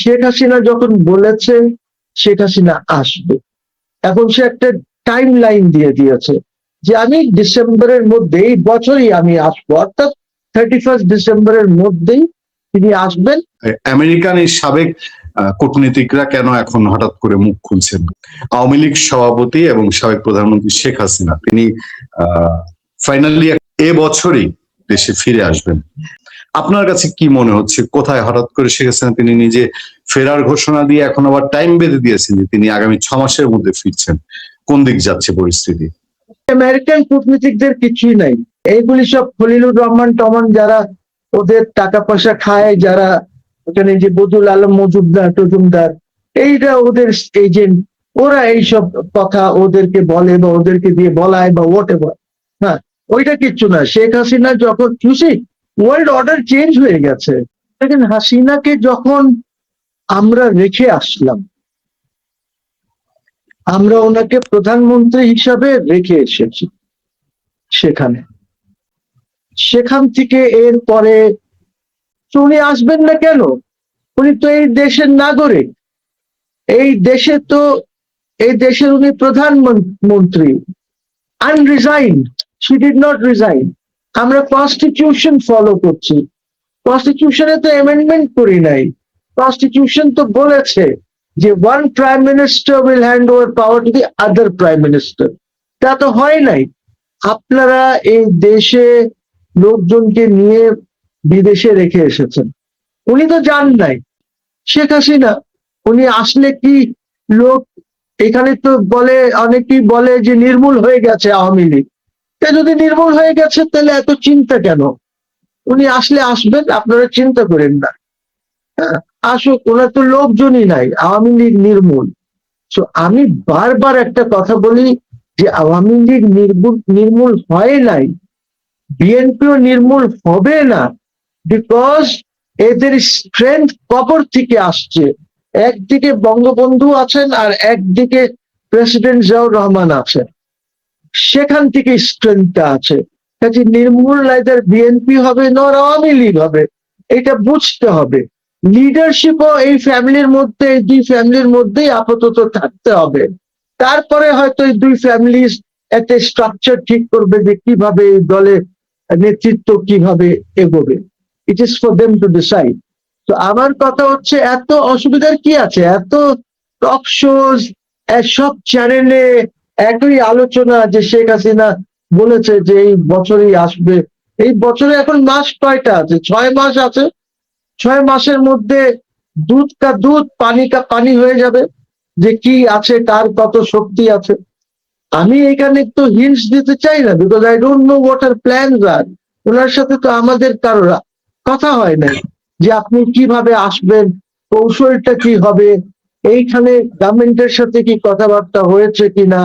শেখ হাসিনা যখন বলেছে শেখ হাসিনা আসবে, এখন সে একটা টাইম লাইন দিয়ে দিয়েছে যে আমি ডিসেম্বরের মধ্যে, এই বছরই আমি আসবো, অর্থাৎ 31 ডিসেম্বরের মধ্যেই তিনি আসবেন। আমেরিকান এই সাবেক কূটনীতিকরা কেন এখন হঠাৎ করে মুখ খুলছেন? আওয়ামী লীগ সভাপতি এবং সাবেক প্রধানমন্ত্রী শেখ হাসিনা তিনি ফাইনালি এ বছরই দেশে ফিরে আসবেন। আপনার কাছে কি মনে হচ্ছে, কোথায় হঠাৎ করে শেখ হাসিনা তিনি নিজে ফেরার ঘোষণা দিয়ে এখন আবার টাইম বেঁধে দিয়েছেন যে তিনি আগামী 6 মাসের মধ্যে ফিরছেন? কোন দিক যাচ্ছে পরিস্থিতি? আমেরিকান কূটনীতিকদের কিছুই নাই, এইগুলি সব খলিলুর রহমান টমান যারা ওদের টাকা পয়সা খায়, যারা ওখানে যে বদুল আলম মজুমদার টজুমদার, এইটা ওদের এজেন্ট, ওরা এইসব কথা ওদেরকে বলে বা ওদেরকে দিয়ে বলায় বা হোয়াট এভার। হ্যাঁ, ওইটা কিচ্ছু না। শেখ হাসিনা যখন খুশি, ওয়ার্ল্ড অর্ডার চেঞ্জ হয়ে গেছে। দেখেন, হাসিনাকে যখন আমরা রেখে আসলাম, আমরা ওনাকে প্রধানমন্ত্রী হিসাবে রেখে এসেছি সেখান থেকে এরপরে উনি আসবেন না কেন? উনি তো এই দেশের নাগরিক, এই দেশের উনি প্রধানমন্ত্রী। আনরিজাইন্ড, শি ডিড নট রিজাইন। আমরা কনস্টিটিউশন ফলো করছি, কনস্টিটিউশনে তো অ্যামেন্ডমেন্ট করি নাই। কনস্টিটিউশন তো বলেছে যে one prime minister will hand over power to the other prime minister. তা তো হয় নাই। আপনারা এই দেশে লোকজনকে নিয়ে বিদেশে রেখে এসেছেন, উনি তো যান নাই। শেখ হাসিনা উনি আসলে কি লোক, এখানে তো বলে, অনেকেই বলে যে নির্মূল হয়ে গেছে আওয়ামী লীগ। তা যদি নির্মূল হয়ে গেছে তাহলে এত চিন্তা কেন? উনি আসলে আসবেন, আপনারা চিন্তা করেন না। হ্যাঁ, আসুক, ওনার তো লোকজনই নাই, আওয়ামী লীগ নির্মূল। তো আমি বারবার একটা কথা বলি যে আওয়ামী লীগ নির্মূল হয় নাই, বিএনপিও নির্মূল হবে না, বিকজ এদের স্ট্রেংথ কবর থেকে আসছে। একদিকে বঙ্গবন্ধু আছেন আর একদিকে প্রেসিডেন্ট জিয়াউর রহমান আছেন, সেখান থেকে স্ট্রেংথটা আছে। কাজে নির্মূল নাইদার বিএনপি হবে নর আওয়ামী লীগ হবে, এটা বুঝতে হবে। লিডারশিপও এই ফ্যামিলির মধ্যে, এই দুই ফ্যামিলির মধ্যেই আপাতত থাকতে হবে। তারপরে হয়তো এই দুই ফ্যামিলি একটা স্ট্রাকচার ঠিক করবে যে কিভাবে এই দলের নেতৃত্ব কিভাবে এগোবে। It is for them to decide. তো আমার কথা হচ্ছে, এত অসুবিধার কি আছে? এত টক শোজ, সব চ্যানেলে একই আলোচনা যে শেখ হাসিনা বলেছে যে এই বছরই আসবে। এই বছরে এখন মাস কয়টা আছে? 6 মাস আছে। 6 মাসের মধ্যে দুধ কা দুধ পানি কা পানি হয়ে যাবে, যে কি আছে, কার কত শক্তি আছে। আমি এখানে তো হিন্টস দিতে চাই না, because I don't know what are plans are. ওনার সাথে তো আমাদের কারোর কথা হয় নাই যে আপনি কিভাবে আসবেন, কৌশলটা কি হবে, এইখানে গভর্নমেন্টের সাথে কি কথাবার্তা হয়েছে কিনা,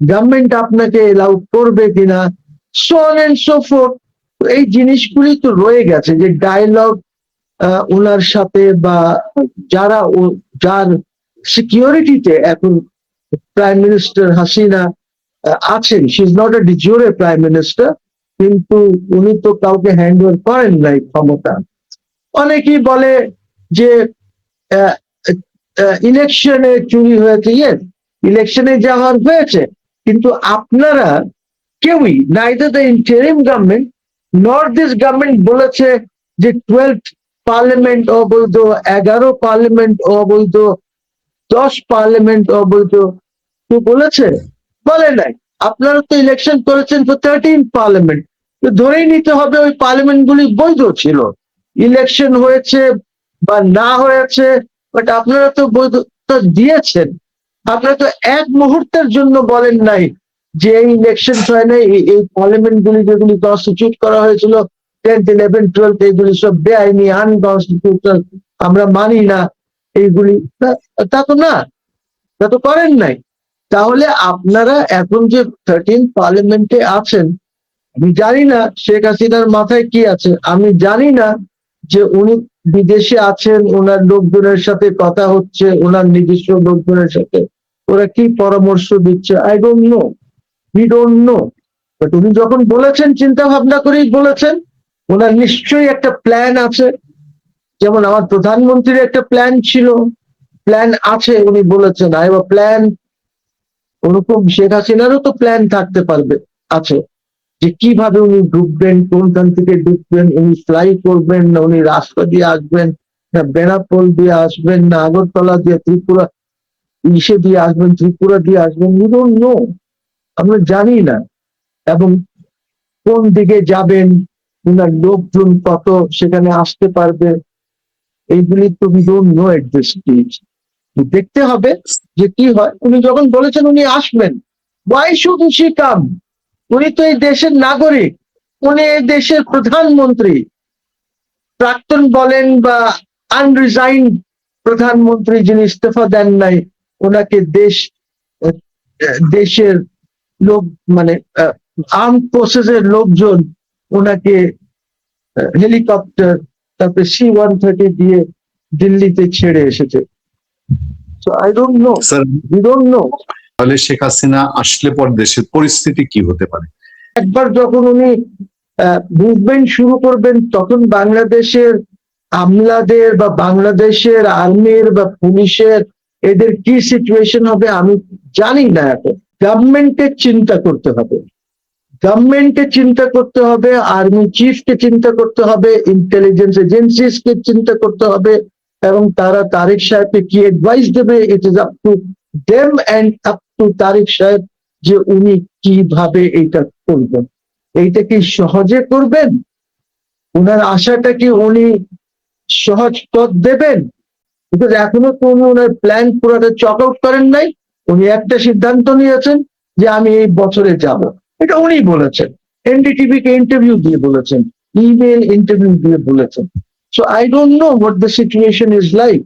গভর্নমেন্ট আপনাকে এলাউ করবে কিনা, so on and so forth. এই জিনিসগুলি তো রয়ে গেছে, যে ডায়লগ ওনার সাথে বা যার সিকিউরিটিতে এখন প্রাইম মিনিস্টার হাসিনা আছেন, she is not a de jure prime minister, কিন্তু উনি তো কাউকে হ্যান্ড ওভার করেন নাই ক্ষমতা। অনেকেই বলে যে ইলেকশনে চুরি হয়েছে। ইয়েস, ইলেকশনে যা হওয়ার হয়েছে, কিন্তু আপনারা কেউই, নাইদার দ্য ইন্টারিম গভর্নমেন্ট নর দিস গভর্নমেন্ট বলেছে যে 12th পার্লামেন্ট অবৈধ, 11 পার্লামেন্ট অবৈধ, 10 পার্লামেন্ট অবৈধ, তো বলেছে? বলে নাই। আপনারা তো ইলেকশন করেছেন ফর 13 পার্লামেন্ট, তো ধরেই নিতে হবে ওই পার্লামেন্ট গুলি বৈধ ছিল। ইলেকশন হয়েছে বা না হয়েছে, বাট আপনারা তো বৈধতা দিয়েছেন। আপনারা তো এক মুহূর্তের জন্য বলেন নাই যে এই ইলেকশন হয় নাই, এই পার্লামেন্ট গুলি যেগুলি কনস্টিটিউট করা হয়েছিল 10th, 11th, 12th, এইগুলি সব বেআইনি, আনকনস্টিটিউশনাল, আমরা মানি না এইগুলি। তা তো না, তা তো করেন নাই। তাহলে আপনারা এখন যে 13 পার্লামেন্টে আছেন, আমি জানি না শেখ হাসিনার মাথায় কি আছে, আমি জানি না যে উনি বিদেশে আছেন, ওনার লোকজনের সাথে কথা হচ্ছে, ওনার নিজস্ব লোকজনের সাথে ওরা কি পরামর্শ দিচ্ছে, I don't no, we don't know. But উনি যখন বলেছেন, চিন্তা ভাবনা করেই বলেছেন, ওনার নিশ্চয়ই একটা প্ল্যান আছে। যেমন আমার প্রধানমন্ত্রীর একটা প্ল্যান ছিল, প্ল্যান আছে, উনি বলেছেন আই হ্যাভ আ প্ল্যান। ওরকম শেখ হাসিনারও তো প্ল্যান থাকতে পারবে, আছে, যে কিভাবে উনি ঢুকবেন, কোনখান থেকে ঢুকবেন, উনি ফ্লাই করবেন না উনি রাস্তা দিয়ে আসবেন, না বেনাপোল দিয়ে আসবেন, না আগরতলা দিয়ে ত্রিপুরা ইসে দিয়ে আসবেন, ত্রিপুরা দিয়ে আসবেন, উই ডোন্ট নো, আমরা জানি না। এবং কোন দিকে যাবেন, উনার লোকজন কত সেখানে আসতে পারবে, এইগুলি তো we don't know at this stage. দেখতে হবে যে কি হয়। উনি যখন বলেছেন উনি আসবেন, ওয়াই শুড শি কাম? উনি তো এই দেশের নাগরিক, উনি এই দেশের প্রধানমন্ত্রী, প্রাক্তন বলেন বা আনরিজাইন প্রধানমন্ত্রী যিনি ইস্তফা দেন নাই, ওনাকে দেশের লোক মানে আর্ম ফোর্সেসের লোকজন ওনাকে হেলিকপ্টার তারপরে C-130 দিয়ে দিল্লিতে ছেড়ে এসেছে। So I don't know, sir, we don't know. তাহলে শেখ হাসিনা আসলে পর দেশের পরিস্থিতি কি হতে পারে? একবার যখন উনি মুভমেন্ট শুরু করবেন তখন বাংলাদেশের আমলাদের বা বাংলাদেশের আর্মির বা পুলিশের এদের কি সিচুয়েশন হবে আমি জানি না। এখন গভর্নমেন্টের চিন্তা করতে হবে, গভর্নমেন্টকে চিন্তা করতে হবে, আর্মি চিফকে চিন্তা করতে হবে, ইন্টেলিজেন্স এজেন্সিস কে চিন্তা করতে হবে, এবং তারা তারেক সাহেবকে কি অ্যাডভাইস দেবে, it is up to them and up to Tarique সাহেব যে উনি কিভাবে এটা করবেন। এইটা কি সহজে করবেন? উনার আশাটা কি উনি সহজ পথ দেবেন? বিকজ এখনো তো উনি ওনার প্ল্যান পুরোটা চক আউট করেন নাই। উনি একটা সিদ্ধান্ত নিয়েছেন যে আমি এই বছরে যাব, এটা উনি বলেছেন, এনডিটিভি কে ইন্টারভিউ দিয়ে বলেছেন, ইমেল ইন্টারভিউ দিয়ে বলেছেন। So I don't know what the situation is like.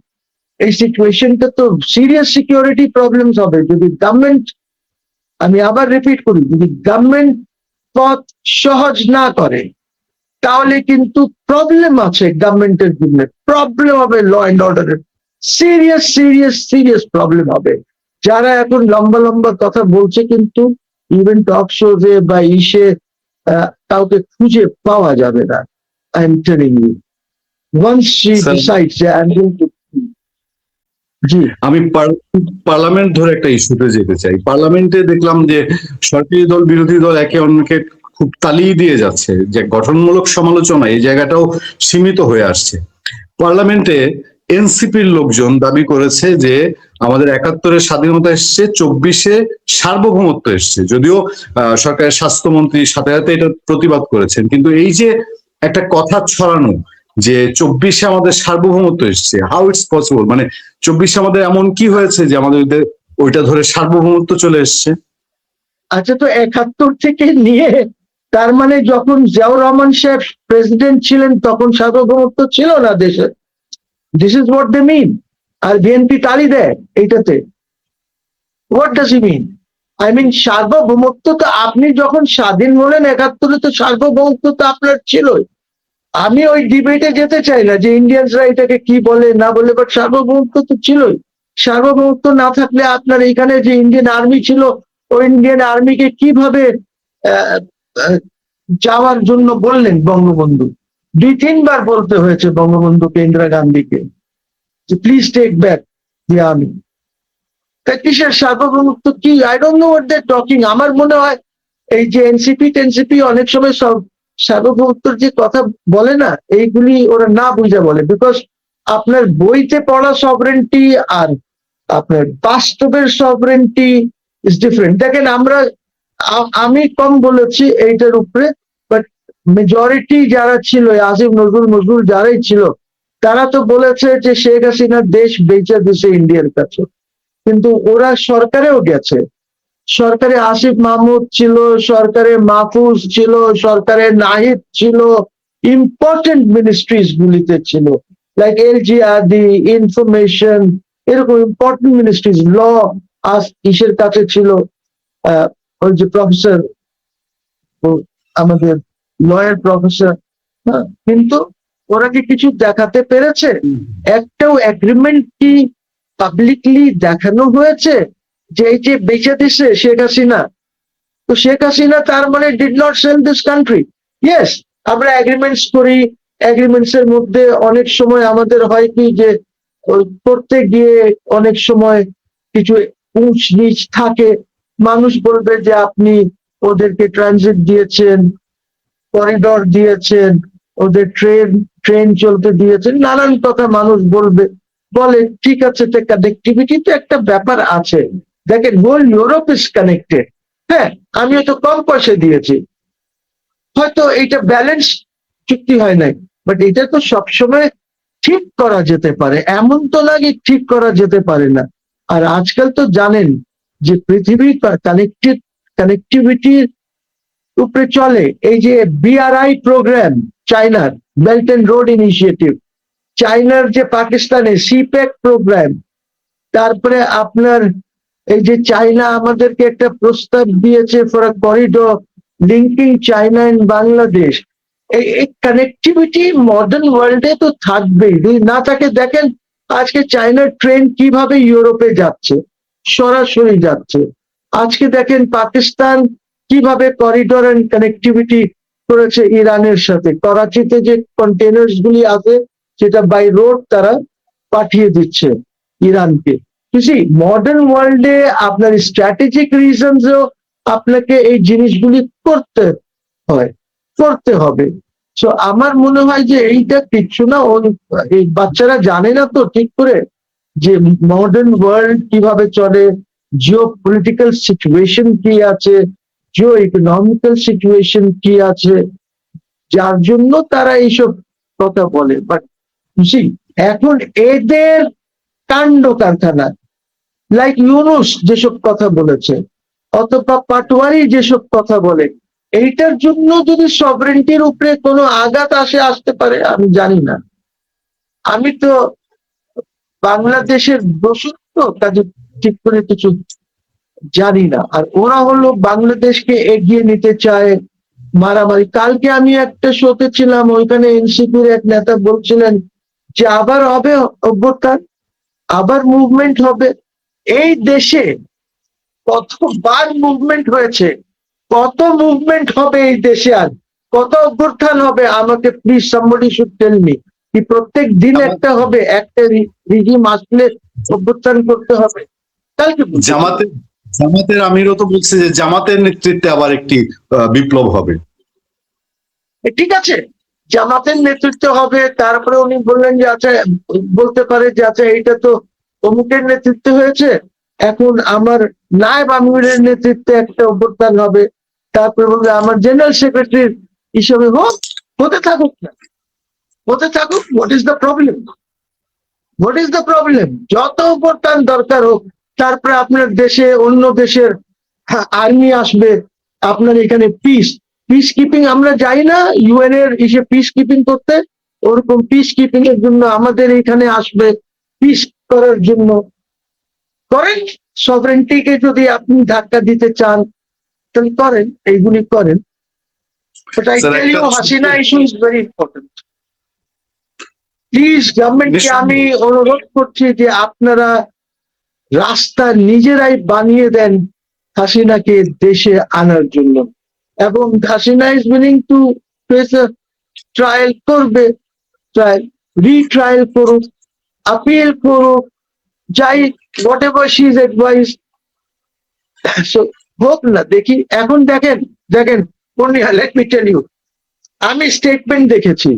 এই সিচুয়েশনটা তো সিরিয়াস সিকিউরিটি প্রবলেমস হবে যদি গভর্নমেন্ট, আমি আবার রিপিট করি, যদি গভর্নমেন্ট পথ সহজ না করে তাহলে কিন্তু প্রবলেম আছে, গভর্নমেন্টের জন্য প্রবলেম হবে, ল অ্যান্ড অর্ডারের সিরিয়াস সিরিয়াস সিরিয়াস প্রবলেম হবে। যারা এখন লম্বা লম্বা কথা বলছে কিন্তু ইভেন টক শোজে বা ইসে কাউকে খুঁজে পাওয়া যাবে না। I am telling you, once she Sir, decides যে আই এম গোইং টু। জি, আমি পার্লামেন্ট ধরে একটা ইস্যুতে যেতে চাই। পার্লামেন্টে দেখলাম যে সরকারি দল বিরোধী দল একে অন্যকে খুব তালিয়ে দিয়ে যাচ্ছে, যে গঠনমূলক সমালোচনা এই জায়গাটাও সীমিত হয়ে আসছে। পার্লামেন্টে এনসিপির লোকজন দাবি করেছে যে আমাদের 71-এ স্বাধীনতা এসছে, 24-এ সার্বভৌমত্ব এসছে। যদিও সরকারের স্বাস্থ্যমন্ত্রী সাথে সাথে এটা প্রতিবাদ করেছেন, কিন্তু এই যে একটা কথা ছড়ানো যে 24-এ আমাদের সার্বভৌমত্ব এসছে, হাউ ইটস পসিবল? মানে 24-এ আমাদের এমন কি হয়েছে যে আমাদের ওইটা ধরে সার্বভৌমত্ব চলে এসছে? আচ্ছা, তো 71 থেকে নিয়ে তার মানে যখন জিয়াউর রহমান সাহেব প্রেসিডেন্ট ছিলেন তখন সার্বভৌমত্ব ছিল না দেশে? This is what they mean. আর বিএনপি তালি দেয় এইটাতে। What does he mean? I mean সার্বভৌমত্ব তো আপনি যখন স্বাধীন হলেন 71-এ তো সার্বভৌমত্ব তো আপনার ছিলই। আমি ওই ডিবেটে যেতে চাই না যে ইন্ডিয়ানসরা এটাকে কি বলে না বলে, বাট সার্বভৌমত্ব তো ছিলই। সার্বভৌমত্ব না থাকলে আপনার এখানে যে ইন্ডিয়ান আর্মি ছিল, ওই ইন্ডিয়ান আর্মিকে কিভাবে আহ, আহ, যাওয়ার জন্য বললেন বঙ্গবন্ধু? 2-3 বার বলতে হয়েছে বঙ্গবন্ধুকে, ইন্দিরা গান্ধীকে, যে please take back the army. তা কিসের সার্বভৌমত্ব? কি I don't know what they talking. আমার মনে হয় এই যে এনসিপি অনেক সময় সব সার্বভৌমত্বর যে কথা বলে না, এইগুলি ওরা না বুঝে বলে। বিকজ আপনার বইতে পড়া সভরেন্টি আর আপনার বাস্তবের সভরেন্টি ইজ ডিফারেন্ট। দেখেন আমি কম বলেছি এইটার উপরে, বাট মেজরিটি যারা ছিল, আসিফ নজরুল যারাই ছিল, তারা তো বলেছে যে শেখ হাসিনার দেশ বেচে দিছে ইন্ডিয়ার কাছে। কিন্তু ওরা সরকারেও গেছে, সরকারে আসিফ মাহমুদ ছিল, সরকারে মাহফুজ ছিল, সরকারে নাহিদ ছিল, ইম্পর্টেন্ট মিনিস্ট্রিজ গুলিতে ছিল, লাইক LGRD, ইনফরমেশন, এরকম ইম্পর্টেন্ট মিনিস্ট্রিজ। ল ইসের কাছে ছিল, ওই যে প্রফেসর, আমাদের লয়ের প্রফেসর। কিন্তু ওরা কি কিছু দেখাতে পেরেছে? একটাও এগ্রিমেন্ট কি পাবলিকলি দেখানো হয়েছে যে এই যে বেঁচে দিছে শেখ হাসিনা? তো শেখ হাসিনা তার মানে did not sell this country. Yes, আমরা এগ্রিমেন্টস করি, এগ্রিমেন্টস এর মধ্যে অনেক সময় আমাদের হয় কি যে করতে গিয়ে অনেক সময় কিছু উঁচ নিচ থাকে। মানুষ বলবে যে আপনি ওদেরকে ট্রানজিট দিয়েছেন, করিডোর দিয়েছেন, ওদের ট্রেন চলতে দিয়েছেন, নানান কথা মানুষ বলবে। বলে ঠিক আছে, কানেক্টিভিটি তো একটা ব্যাপার আছে। দেখেন, হোল ইউরোপ ইজ কানেক্টেড। হ্যাঁ, আমি হয়তো কম পয়সা দিয়েছি, হয়তো এটা ব্যালেন্স চুক্তি হয় নাই, বাট এটা তো সবসময় ঠিক করা যেতে পারে, এমন তো লাগে ঠিক করা যেতে পারে না। আর আজকাল তো জানেন যে পৃথিবী কানেক্টিভিটির উপরে চলে। এই যে বিআরআই প্রোগ্রাম, চায়নার বেল্ট এন্ড রোড ইনিশিয়েটিভ, চায়নার যে পাকিস্তানে সিপ্যাক প্রোগ্রাম, তারপরে আপনার এই যে চায়না আমাদেরকে একটা প্রস্তাব দিয়েছে for a corridor linking China and Bangladesh. এই কানেক্টিভিটি মডার্ন ওয়ার্ল্ডে তো থাকবেই, যদি না থাকে দেখেন আজকে চায়নার ট্রেন কিভাবে ইউরোপে যাচ্ছে, সরাসরি যাচ্ছে। আজকে দেখেন পাকিস্তান কিভাবে করিডোর এন্ড কানেক্টিভিটি করেছে ইরানের সাথে। করাচিতে যে কন্টেনার্স গুলি আছে সেটা বাই রোড তারা পাঠিয়ে দিচ্ছে ইরানকে। মডার্ন ওয়ার্ল্ডে আপনার স্ট্র্যাটেজিক রিজনসেও আপনাকে এই জিনিসগুলি করতে হবে। সো আমার মনে হয় যে এইটা কিচ্ছু না, এই বাচ্চারা জানে না তো ঠিক করে যে মডার্ন ওয়ার্ল্ড কিভাবে চলে, জিও পলিটিক্যাল সিচুয়েশন কি আছে, জিও ইকোনমিক্যাল সিচুয়েশন কি আছে, যার জন্য তারা এইসব কথা বলে। বাট এখন এদের কাণ্ড কারখানা, লাইক ইউনুস যেসব কথা বলেছে অথবা পাটোয়ারি যেসব কথা বলে, এইটার জন্য যদি সভরেন্টির উপরে কোনো আঘাত আসতে পারে আমি জানি না। আমি তো বাংলাদেশের দোষর তো, কাজে ঠিক করে কিছু জানি না। আর ওরা হলো বাংলাদেশকে এগিয়ে নিতে চায় মারামারি। কালকে আমি একটা শোতে ছিলাম, ওইখানে এনসিপির এক নেতা বলছিলেন যে আবার হবে অভ্যুত্থান, আবার মুভমেন্ট হবে। এই দেশে কতবার মুভমেন্ট হয়েছে, কত মুভমেন্ট হবে এই দেশে, আর কত অভ্যুত্থান হবে, আমাকে please somebody should tell me. কি প্রত্যেক দিন একটা হবে, একটা রিজিম আসলে অভ্যুত্থান করতে হবে? কালকে জামাতের আমিরও তো বলছে যে জামাতের নেতৃত্বে আবার একটি বিপ্লব হবে। ঠিক আছে, জামাতের নেতৃত্ব হবে, তারপরে উনি বললেন যে আচ্ছা, বলতে পারে যে আচ্ছা এইটা তো অমুকের নেতৃত্বে হয়েছে, এখন আমার নায়েব আমিরের নেতৃত্বে একটা অভ্যুত্থান হবে। তারপরে বলবে আমার জেনারেল সেক্রেটারি হিসেবে হতে থাকুক না, হতে থাকুক। What is the problem? যত অভ্যুত্থান দরকার হোক, তারপরে আপনার দেশে অন্য দেশের আর্মি আসবে, আপনার এখানে পিস কিপিং। আমরা যাই না ইউএন এর পিস কিপিং করতে, ওরকম পিস কিপিং এর জন্য আমাদের এখানে আসবে পিস করার জন্য। করেন, সভরেন্টিকে যদি আপনি ধাক্কা দিতে চান তাহলে করেন, এইগুলি করেন। Hasina issue is very important. Please গভর্নমেন্টকে আমি অনুরোধ করছি যে আপনারা রাস্তা নিজেরাই বানিয়ে দেন হাসিনাকে দেশে আনার জন্য, এবং Hasina is willing to face a trial, করবে ট্রায়াল, রিট্রায়াল করুক, আপিল করুক, যাই whatever she is advice হোক না। দেখি এখন দেখেন Purnia, let me tell you, আমি স্টেটমেন্ট দেখেছি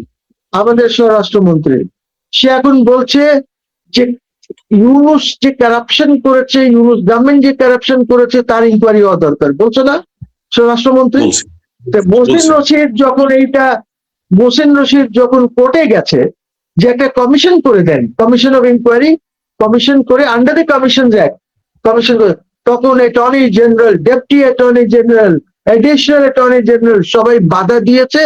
আমাদের স্বরাষ্ট্রমন্ত্রী। সে এখন বলছে যে ইউনুস যে কারাপশন করেছে, ইউনুস গভর্নমেন্ট যে কারাপশন করেছে তার ইনকোয়ারি হওয়া দরকার, বলছো না স্বরাষ্ট্রমন্ত্রী? মোসিন রশিদ যখন কোর্টে গেছে যে একটা কমিশন করে দেন, কমিশন অফ ইনকোয়ারি, কমিশন করে under the commissions act, commission করে, তখন attorney general, deputy attorney general, additional attorney general সবাই বাধা দিয়েছে।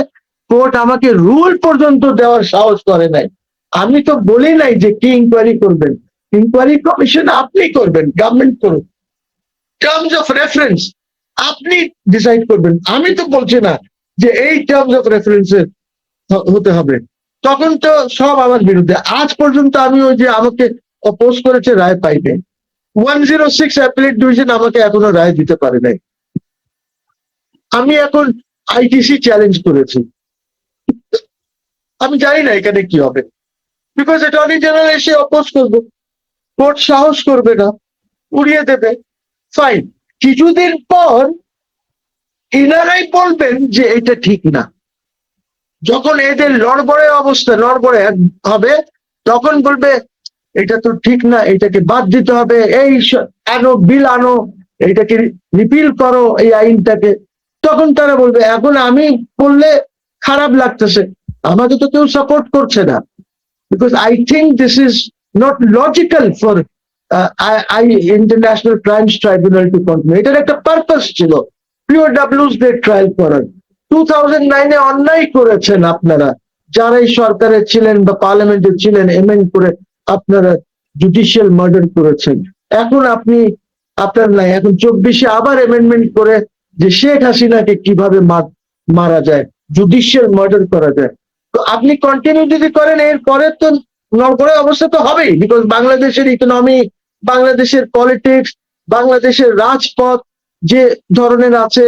কোর্ট আমাকে রুল পর্যন্ত দেওয়ার সাহস করে নাই। আমি তো বলি নাই যে কি ইনকোয়ারি করবেন, ইনকোয়ারি কমিশন আপনি করবেন, গভর্নমেন্ট করুন, টার্মস অফ রেফারেন্স আপনি ডিসাইড করবেন। আমি তো বলছি না যে এই টার্মস অফ রেফারেন্সে হতে হবে। তখন তো সব আমার বিরুদ্ধে। আজ পর্যন্ত আমি ওই যে আমাকে অপোজ করেছে রায় পাইনি। 106 অ্যাপিলেট ডিভিশন আমাকে এখনো রায় দিতে পারে নাই। আমি এখন আইটিসি চ্যালেঞ্জ করেছি, আমি জানি না এখানে কি হবে, বিকজ অ্যাটর্নি জেনারেল এসে অপোজ করবে, কোর্ট সাহস করবে না, উড়িয়ে দেবে। ফাইন, কিছুদিন পর ইনারাই বলবেন যে এটা ঠিক না। যখন এদের নড়বড়ে হবে, তখন বলবে এটা তো ঠিক না, এটাকে বাদ দিতে হবে, আনো বিল আনো, এটাকে রিপিল করো এই আইনটাকে। তখন তারা বলবে এখন আমি বললে খারাপ লাগতেছে, আমাকে তো কেউ সাপোর্ট করছে না, because I think this is not logical for international crimes tribunal to continue. এটার একটা পারপাস ছিল পিওডব্লিউস দের ট্রায়াল করার। 2009-এ অন্যায় করেছেন আপনারা, যারাই সরকারে ছিলেন বা পার্লামেন্টে ছিলেন, এমেন্ড করে আপনারা জুডিশিয়াল মার্ডার করেছেন। এখন আপনার নাই, এখন 24-এ আবার অ্যামেন্ডমেন্ট করে যে শেখ হাসিনাকে কিভাবে মারা যায়, জুডিশিয়াল মার্ডার করা যায়। তো আপনি কন্টিনিউ যদি করেন, এর পরে তো নড়বড়ে অবস্থা তো হবেই, বিকজ বাংলাদেশের ইকোনমি, বাংলাদেশের পলিটিক্স, বাংলাদেশের রাজপথ যে ধরনের আছে,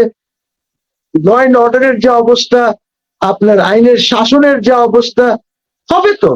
ল অ্যান্ড অর্ডারের যে অবস্থা, আপনার আইনের শাসনের যে অবস্থা হবে তো।